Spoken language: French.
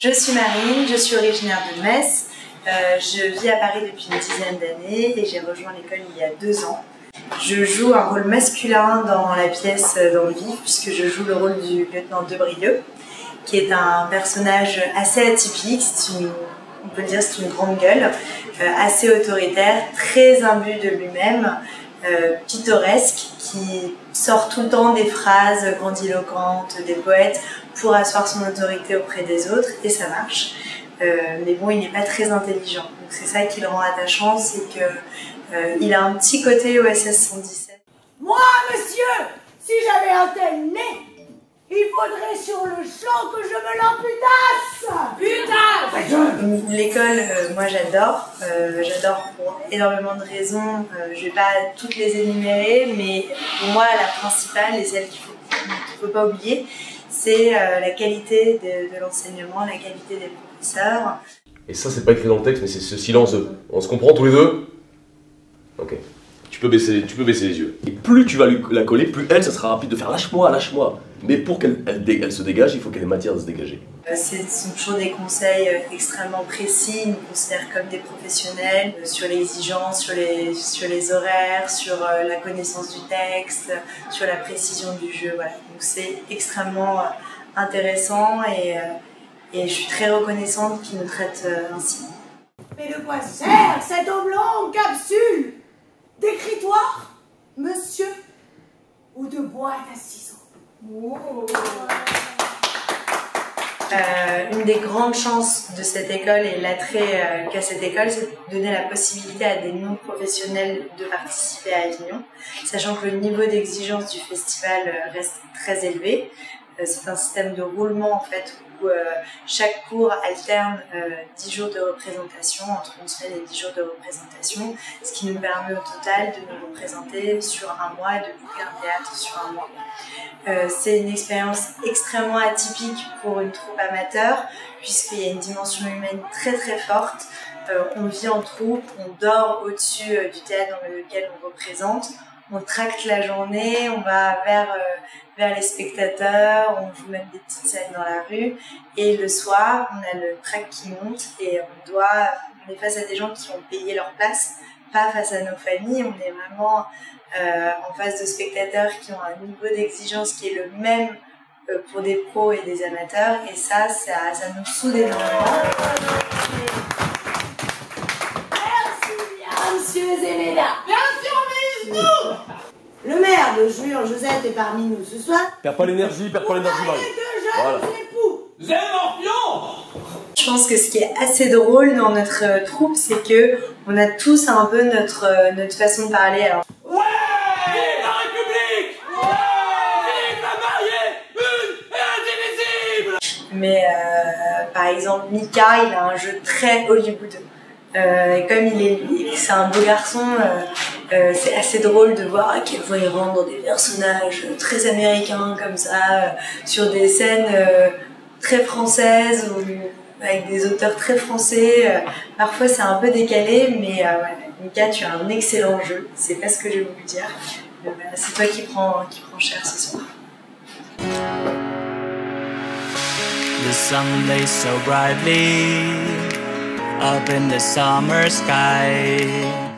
Je suis Marine, je suis originaire de Metz. Je vis à Paris depuis une dizaine d'années et j'ai rejoint l'école il y a 2 ans. Je joue un rôle masculin dans la pièce Dans le vif puisque je joue le rôle du lieutenant Debrieux, qui est un personnage assez atypique, on peut le dire, c'est une grande gueule, assez autoritaire, très imbu de lui-même, pittoresque, qui sort tout le temps des phrases grandiloquentes, des poètes, pour asseoir son autorité auprès des autres, et ça marche. Mais bon, il n'est pas très intelligent. Donc c'est ça qui le rend attachant, c'est qu'il a un petit côté OSS 117. Moi, monsieur, si j'avais un tel nez, il faudrait sur le champ que je me l'amputasse. Putain! L'école, moi j'adore. J'adore pour énormément de raisons. Je vais pas toutes les énumérer, mais pour moi la principale et celle qu'il faut pas oublier, c'est la qualité de l'enseignement, la qualité des professeurs. Et ça, c'est pas écrit dans le texte, mais c'est ce silence de « on se comprend tous les deux ?» Ok. Tu peux baisser les yeux. Et plus tu vas la coller, plus elle, ça sera rapide de faire « lâche-moi, lâche-moi ». Mais pour qu'elle se dégage, il faut qu'elle ait matière de se dégager. Ce sont toujours des conseils extrêmement précis, ils nous considèrent comme des professionnels sur l'exigence, sur les horaires, sur la connaissance du texte, sur la précision du jeu. Voilà. Donc c'est extrêmement intéressant et je suis très reconnaissante qu'ils nous traitent ainsi. Mais de quoi sert cette oblongue capsule d'écritoire, monsieur, ou de boîte à ciseaux? Wow. Une des grandes chances de cette école et l'attrait qu'a cette école, c'est de donner la possibilité à des non-professionnels de participer à Avignon, sachant que le niveau d'exigence du festival reste très élevé. C'est un système de roulement en fait où chaque cours alterne 10 jours de représentation, entre une semaine et 10 jours de représentation, ce qui nous permet au total de nous représenter sur un mois et de boucler un théâtre sur un mois. C'est une expérience extrêmement atypique pour une troupe amateur puisqu'il y a une dimension humaine très très forte. On vit en troupe, on dort au-dessus du théâtre dans lequel on représente. On tracte la journée, on va vers les spectateurs, on joue même des petites scènes dans la rue. Et le soir, on a le track qui monte et on est face à des gens qui ont payé leur place, pas face à nos familles. On est vraiment en face de spectateurs qui ont un niveau d'exigence qui est le même pour des pros et des amateurs. Et ça nous soude énormément. Merci bien, monsieur Zéléda. Le maire de Juan-Josette est parmi nous ce soir. Perds pas l'énergie, Marie. Deux jeunes époux. Je pense que ce qui est assez drôle dans notre troupe, c'est que on a tous un peu notre façon de parler. Alors, ouais, vive la République, ouais, vive la mariée, une et indivisible. Mais par exemple, Mika, il a un jeu très Hollywood. Comme c'est un beau garçon, c'est assez drôle de voir à quel point il rentre dans des personnages très américains comme ça, sur des scènes très françaises ou avec des auteurs très français. Parfois c'est un peu décalé, mais Mika, tu as un excellent jeu. C'est pas ce que j'ai voulu dire. C'est toi qui prends cher ce soir. The sun lays so brightly up in the summer sky.